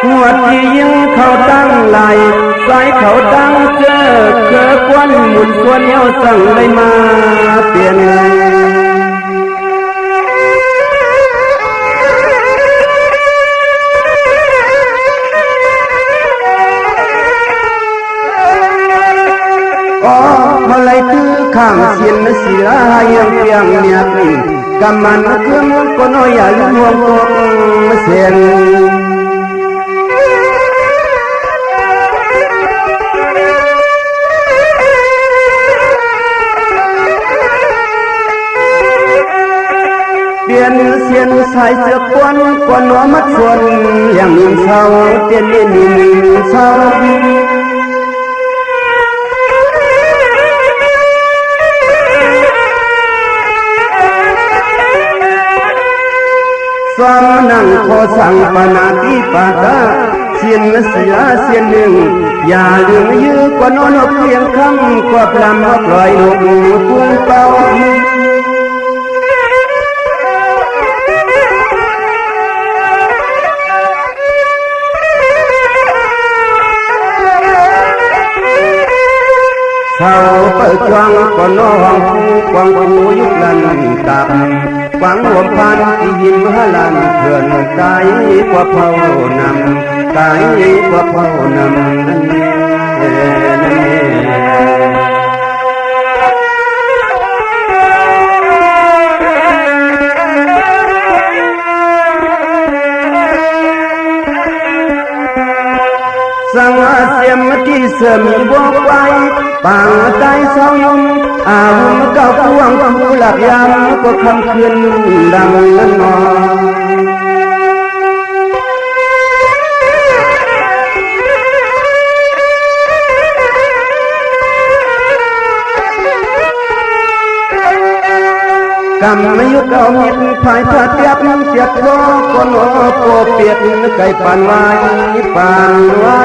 หัวที่ยิงเขาตั้งไหลสายเขาตั้งเจอเคอควันหมุนส่วนเหี่ยวสั่งได้มาเปลี่ยนมาไล่ตื้อข้างเสียนเสียยังเพียงเมียกกำมันเครื่องก็น้อยอย่าลืมห่วงตัวเสียนเปลี่ยนเสียนสายเสือกวนกวนหัวมัดส่วนอย่างนิ่งเศร้าเปลี่ยนนิ่งเศร้าสามนั่งขอสั่งปนาติปาตาเสียนเสียเสียนหนึ่งอย่าลืมยื้อกว่านอนเพียงคำกว่าพลำว่าปล่อยนกพุ่งเป่าเขาเปิดจวงก็น้องกวางผู้ยุคลันตับกวางรวมพันที่ยิ้มหลันเพื่อนกายกว่าเผานำกายกว่าเผานำนั่นสังอาเสียมที่เสมีบอกไว้ปางใจเศร้ายมอาหุมเก่าพวงผู้หลับยามก็คำคืนดังนั้นนอกำไม่ยุกเอามิดภายพาเทียบเทียบโลก็โลโกเปียกไก่ปานไว้ปานไว้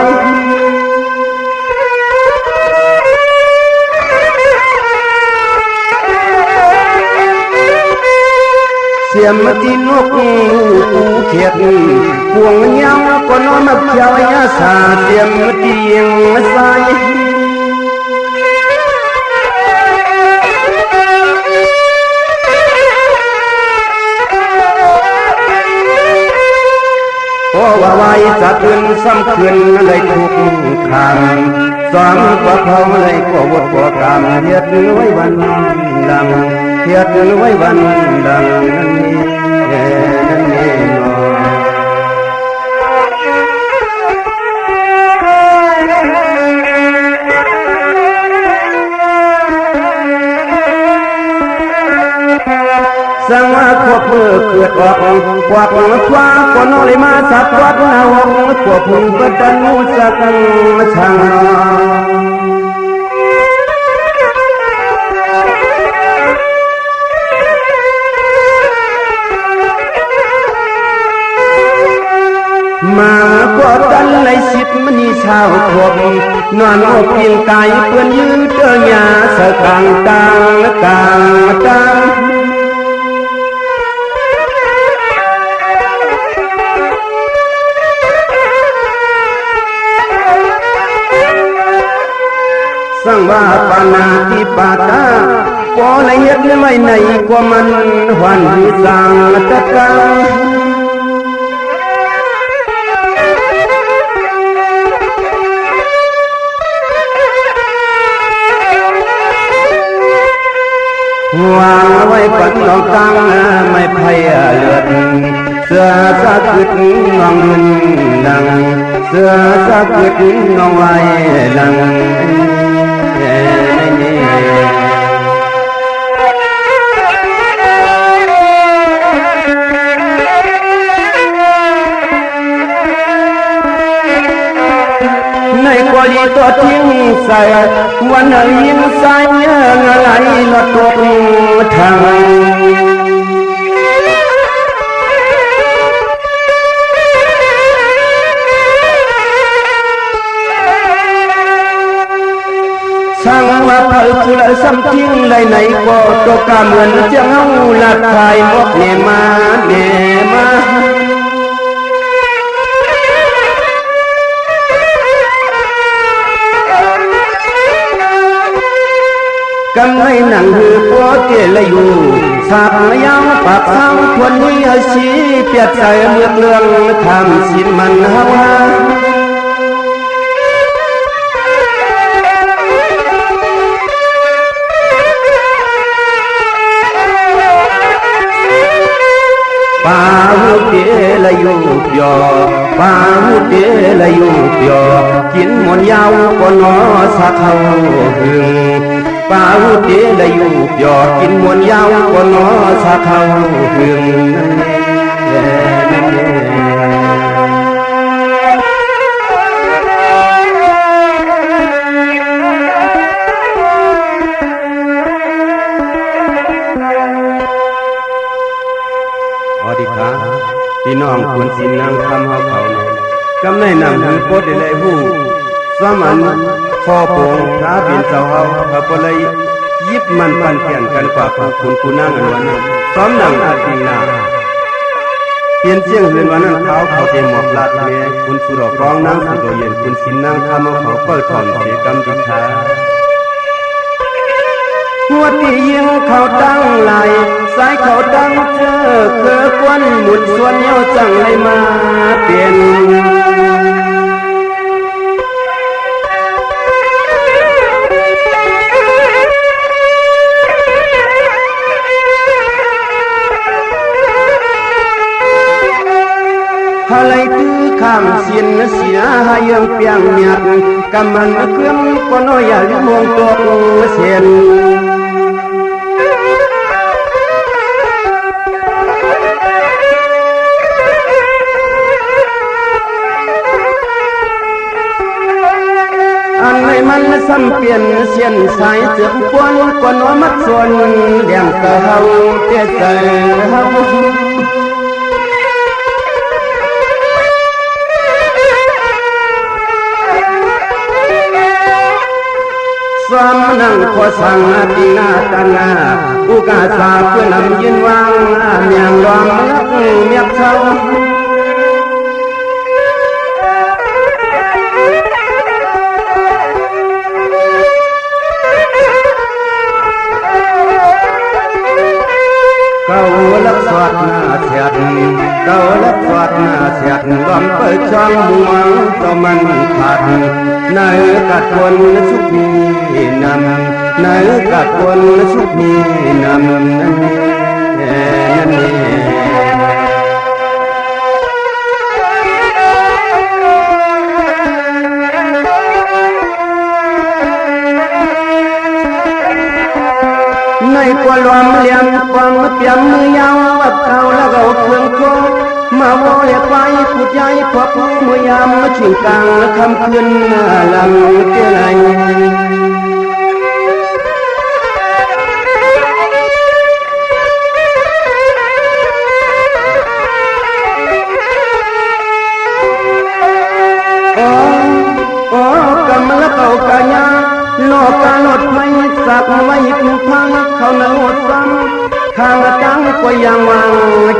เสียมที่นกปูเขียดพวงเงาก็นอนมาเขียวยาสาเสียมที่ยังใสว่าไว้จะคืนซ้ำคืนเลยทุกคำสองกว่าเขาเลยก็วดกว่ากรรมเทียดไว้วันดังเทียดไว้วันดังนั่นนี่นอสังว่าขวบมือเกิดออกกวาดหัวคว้าก็นอเลยมาสักวัดนาหงขวบพึ่งเปิดดันมูสักช่างมาขวบกันในสิบมณีชาวขวบนอนอกเพียงกายเพื่อนยืนเจอหยาสะกางกางสังว่าปานาติปาตาปอละเอียดไม่ในกว่ามันหวันสังตะกาวางไว้ปันนองตังไม่ไพ่เลือดเสือสะกึดนองดินดังเสือสะกึดนองไว้ดังในกว่ายีตัวทิ้งใส่วันไหนยิงใส่เงอะไรลดตัวทางช่างว่าเผยคุละซ้ำทิ้งไหลไหนก็ตัวกาเหมือนจะเงาหลักทายมกเนมา ำในหนังหือโปเกลอยู่สากยาวปากสาวคนนี้สีเปียดใจเมือกเลืองทำสินมันเฮาปาหุเตละยุบยอปาหุเตละยุบยอกินหมดยาวก็นอสักเขาหึงปาหุเตละยุบยอกินหมดยาวก็นอสักเขาหึงพี่น้องควรสินนางคำเฮาเขากำในนำถึงโคตรได้เลยหู้สมันพอโปงพระบินเจ้าเฮาเขาก็เลยยิบมันปันเปลี่ยนกันกว่าคุณนางอันวันนั้นซ้อมนางอาทิงนาเปลี่ยนเสียงเฮือนวันนั้นเขาเตหมอกลาดเมคุณสุรกองนางสุรเย็นคุณสินนางคำเฮาเขาเปิดถอนเสกรรมดิชาหัวที่ยิงเขาตั้งไหลสายเขาตั้งเจอเคอควันหมุดส่วนเย้าจังเลยมาเปลี่ยนอะไรตื้อข้ามเสียนเสียหายังเปียงเมียดกำมันเครื่องก็น้อยอย่าลืมมองตัวเสียนอันในมันซ้ำเปลี่ยนเสียนสายเจือกควนก็น้อยมัดส่วนเลี้ยงกะเฮาเตี้ยใจเฮาสามนังขอสั่งตีนาตันนาอุกาสาเพื่อนำยืนวางเมียงรอมลักเมียบเช้าเก้าลักสวัสดนาเสียดเก้าลักสวัสดนาเสียดลอมเปิดช่องดวงต่อมันขาดในกัดคนสุขมีนำในกัดคนสุขมีนำนั่นในกว่าลมเลี้ยงฟังเปียมมือยาววัดเก่าแล้วก็เครื่องโคมาโวเรียกไปพูดใหญ่พบมือยามชิงกลางคำคืนลำเตี้ยไหลโอ้กำละเก่ากะยาโลกาโลดไฟสักไว้คุ้มพังเขาหน้าหดซ้ำข้างจังก็ยังวาง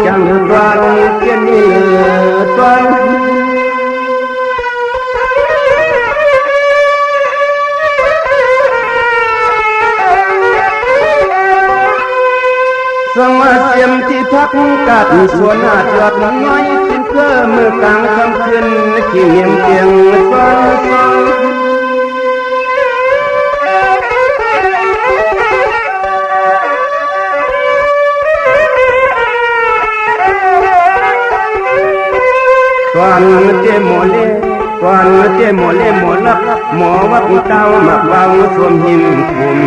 จังรันเกียนนี่ตัวสมาเสียมที่พักกัดส่วนอาจอดน้อยเป็นเพื่อมือกลางคำคืนขี้เงียบเกียงซ้อนตอนเจโมเลตอนเจโมเลโมลักหมอวัดเต้ามักวางสวมหิมคุม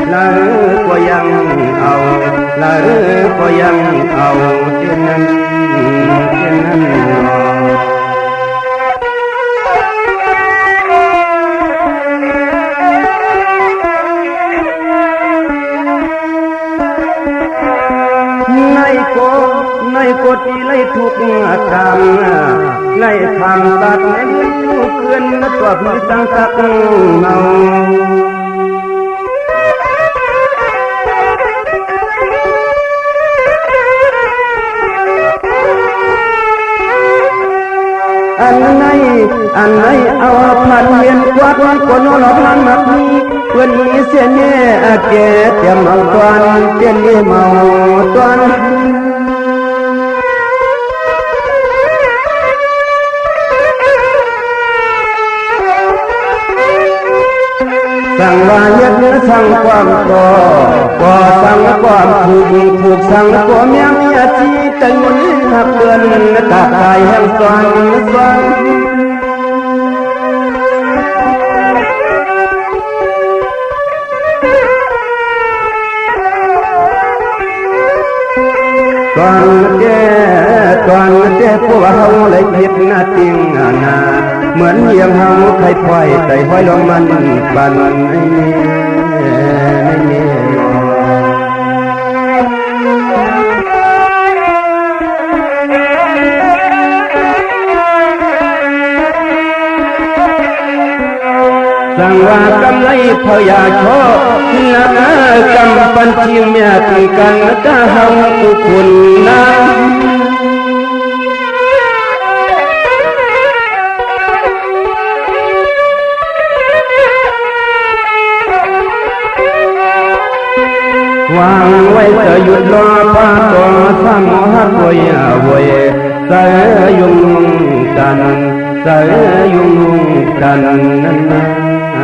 แล้วก็ยังเอาแล้วก็ยังเอาเช่นนั้นในโกตีไล่ทุกกรรมไล่ทางตัดลูกเพื่อนตัวมือตั้งตักเมาอันไหนเอาพันเวียนกวาดวันคนหลอกลันมักมี เพื่อนมีเสียเน่แก่เตรียมเอาตอนเตี้ยนนี่เมาตอนสั่งว่าเฮ็ดสั่งความก็สั่งความถูกสั่งก็เมียจีแต่งนหักเดือนตาตายแห่งสวรรตอนเจ้พวกเขาเลยคิดหน้าจริงนาเหมือนเยี่ยงเขาใครพลอยใจห้อยลงมันบันไม่สั่งว่ากำไรพอยาโชนะกำปันชีเมียถึงกันตาเฮาตุคุณนะวางไว้จะหยุดรอป้าตัวสามหักวยใส่ยุงกันใส่ยุงกันนั่นนะส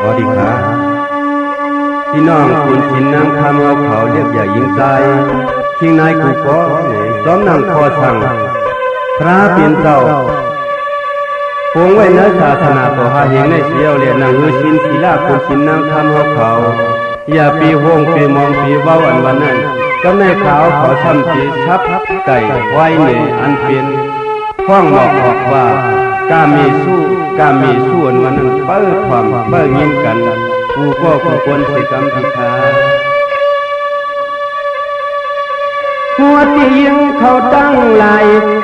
วัสดีครับพี่น้องคุณชินน้ำคำเอาเขาเรียกใหญ่ยิงใจชิงนายกูก็ซ้อมนำคอสั่งพระเปลี่ยนเจ้าปวงไว้ในศาสนาต่อหาเฮงในเสียวเรียนนางเฮือชินศิลาคุณชินน้ำคำเอาเขาอย่าปีห้องปีมองปีว่าวันนั้นก็แม่ขาวเขาทำปีชับไก่ไว้ในอันเป็นฟ้องบอกว่ากามีสู้วันนั้นเปิดความเปิดยินกันกูก็ควรสิกรรมพิธาหัวที่ยิงเขาตั้งไหล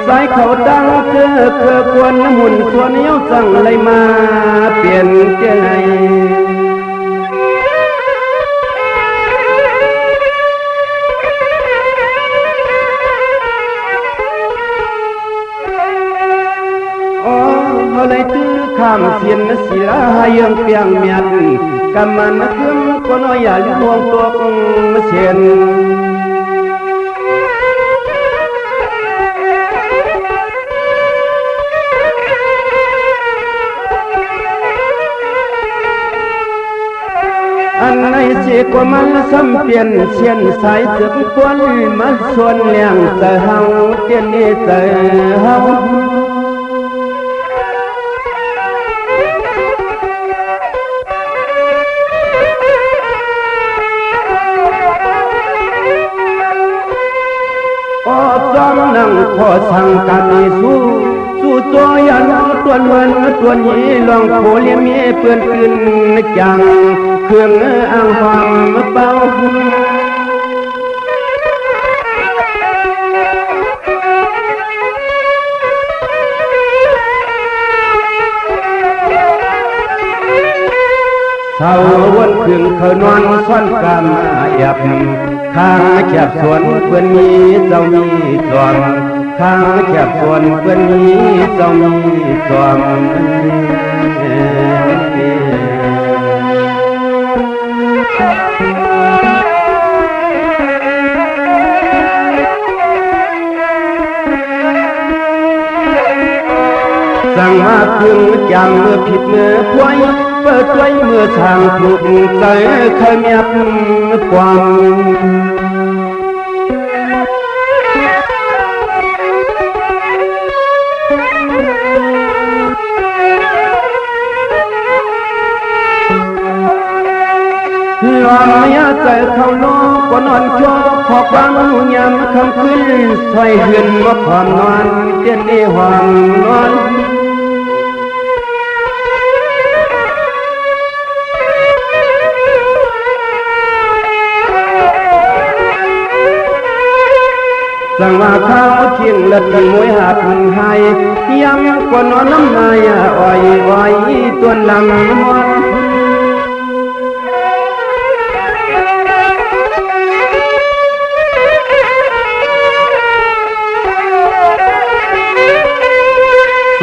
สายเขาตั้งคือควรหุ่นส่วนเย้าสั่งเลยมาเปลี่ยนใจเลยตื้อข้ามเสียนศิลายังเปียงเมียนกำมันคืมก็น้อยอย่าลืมวงตัวเสียนอันไหนเสียกว่ามันซ้ำเปลี่ยนเสียนสายจึกควนมันส่วนเลี้ยงเตอเฮาเตียนนี่เตอเฮานั่งขอสั่งการสู้ตัวยันตัวเงินตัวนี้ลองโผล่เมียเปื่อนขึ้นจังเครื่องอ่างหอมเป่าเช้าวันคืนเขานอนซ่อนกามแอบข้างแคบสวนเพื่อนมีเจ้ามีจอมข้างแคบสวนเพื่อนมีเจ้ามีจอมสั่งมาถึงจังเมื่อผิดเมื่อพวยเปิดไว้เมื่อทางถูกใจเคยมีความลอมยาใจเขาโลกก็นอนโจพอฟังยามคำขึ้นใส่เหือนว่าความนอนเตียนนี่หวังนอน สั่งว่าข้าวเคียงเล็ดกันมวยหาพันไห้ยังกว่านอนน้ำนายอ้อยตัวลำมอน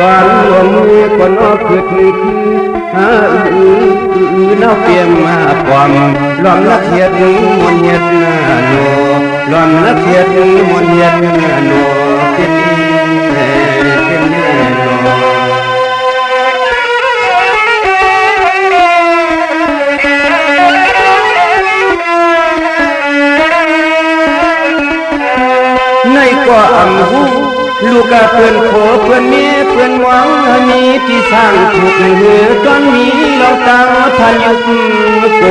อนลมมือคนอคืดคือน้าเปียมมาปอมลอมนักเทียดมนเฮ็ดนาโนลอมนักเทียดมนเฮ็ดนาโนเป็นโนในก็อำหูลูกเพื่อนโผเพื่อนเมียเพื่อนหวังมีที่สร้างถูกหือตอนมีเราตาพันยุกโก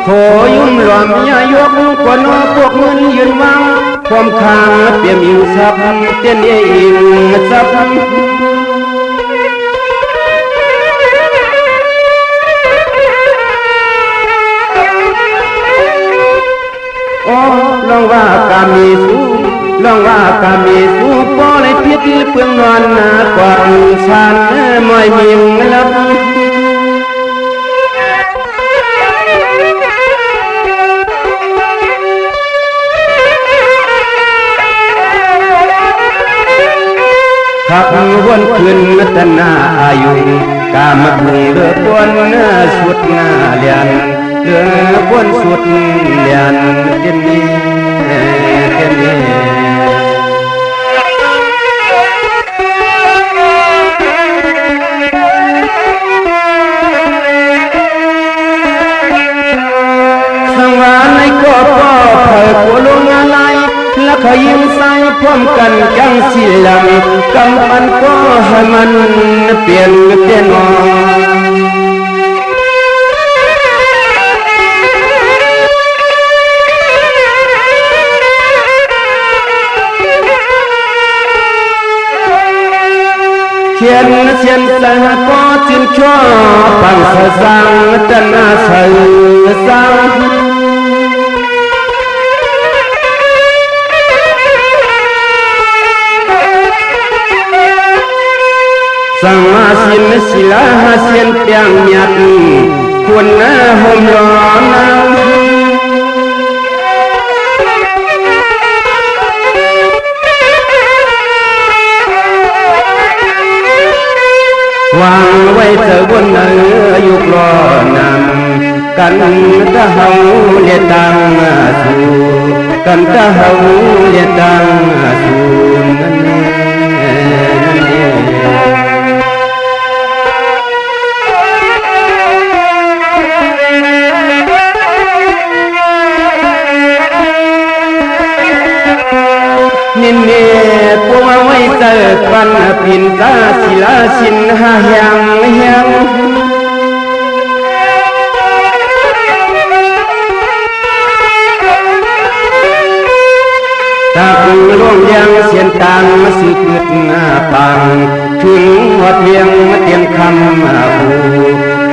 โผยุ่มหลอมยายกกว่านอพวกเงินยืนวังความข้างเปี่ยมอยู่ซับเต้นเองซับโอ้ลองว่ากามีสู้ลองว่ากามีสู้ป้อเลยพิษเพื่องนอนกว่าฉันไม่มีลับขับวนขึ้นตนาอายุกามบุงเลือปวนสุดหน้าเลียนเลือปวนสุดเลียนเต็มนี้เต็มนี้สังวาในก็พ่อเผยโคลงอะไรและขยิงใส่พร้อมกันจังสิลังกำมันก็ให้มันเปลี่ยนเขียนเสียนสะก็จึงชั่วปังสะสังตนาใส่สังสังมาสินศิลาเสียนเปียงหยัดควรหน้าห่มร้อนวางไว้เธอบนเนื้อยุกรอนำกันตะเฮาเลียตังสู่กันตะเฮาเลียตังสู่นั่นเองนินเนปวงไว้เติกปันปินตาศิลาสินหายังตาปูล่วงยังเสียนตังสึกเกิดหน้าปังถึงวัดเลียงเตียงคำบู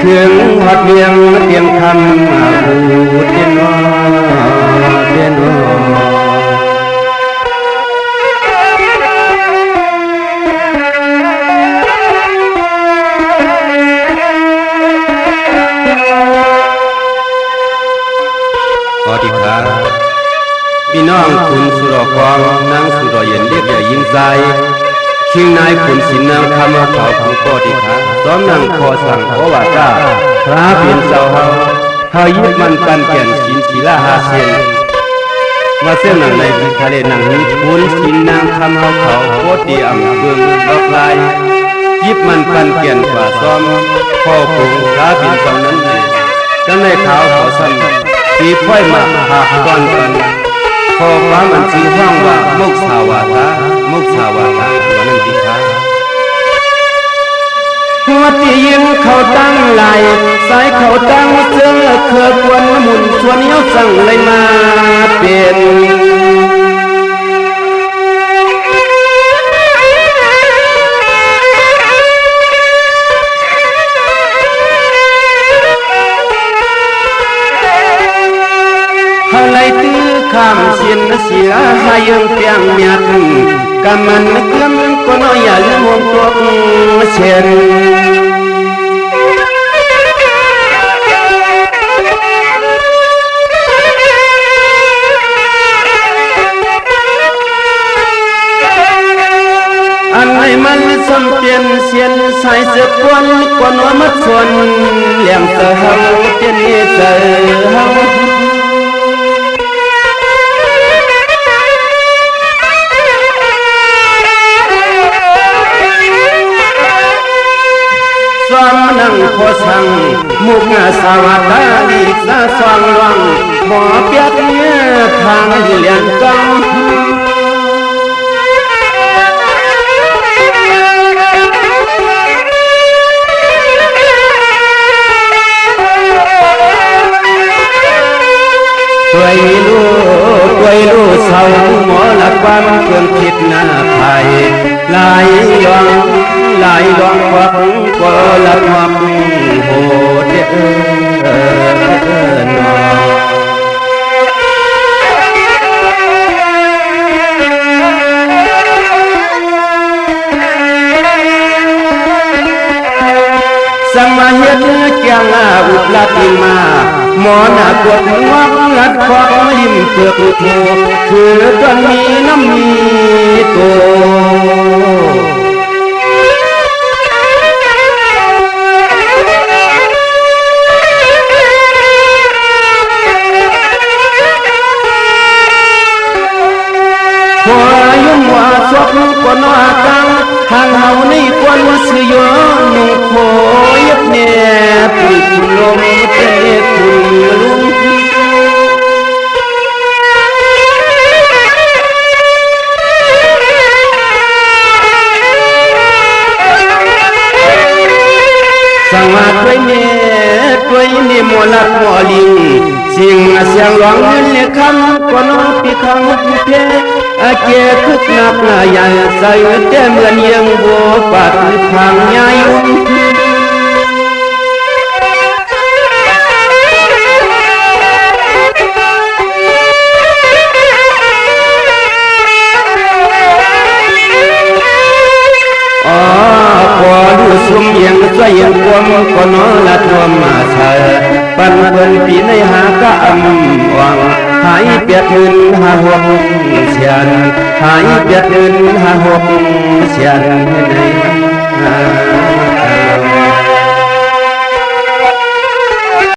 ถึงวัดเลียงเตียงคำบูเตียนเตียนพี่น้องคุณสุรกองนางสุรเย็นเรียกใหญ่ยิ่งใจคิงนายคุณสินนางคำเขาของปอดีขาซ้อมนางคอสั่งขอว่าจ้าพระเปลี่ยนเจ้าเฮายึดมันกันแก่นสินศิลาหาเซนมาเส้นหนังในทะเลหนังนี้คุณสินนางคำเขาโคตรดีอ่ำเบืองดอกลายยิบมันกันแก่นกว่าซ้อมพ่อผงพระเปลี่ยนเจ้านั้นเลยกันในขาวเขาสั่นปีพ่อยมาหาก้อนกันพอฟ้ามันชื่อห้องว่ามุกสาวาทามุกสาวาทาหัวนั่นดีค่ะหัวที่ยิงเขาตั้งไหลสายเขาตั้งเสื้อเครือควรหมุนชวนเย้าสั่งเลยมาเป็น ข้ามเสียนเสียหายังเปียงเมียดกำมันเกลือมก็น้อยอย่าลืมวงตัวเชียน được quân còn nó mất xuân liềm sợ hão tiên nghe sợ hão xoam năng khó sang mục ngà sao ta đi xa xoang loang bỏ biết thang liền cong quay lu sau mỏ lạc quan cơn thịt na thai lại loang hoặc có lạc hoặc hồ sang mà hiết chàng ụt la tim mà món cuột ngoắc lát khoác lim phược thù cứ tuần mi năm mi tô hoa yếm hoa xót con hoa căng hàng hậu ní quân sư gió nụ khổ yết nè tụi lôm tê tụi lung sang mà quay nè mùa lạc mùa linh xin sang loáng lên khăn con nó bị khăn thế kia thức nạp là dài say tem gần yên vô bát hàng nhai sum yang xoay yang quam con nó là thua mà sợ pan quân pí này hà cả âm hoàng hãy biết hơn hà hoặc xian hãy biết hơn hà hoặc xian này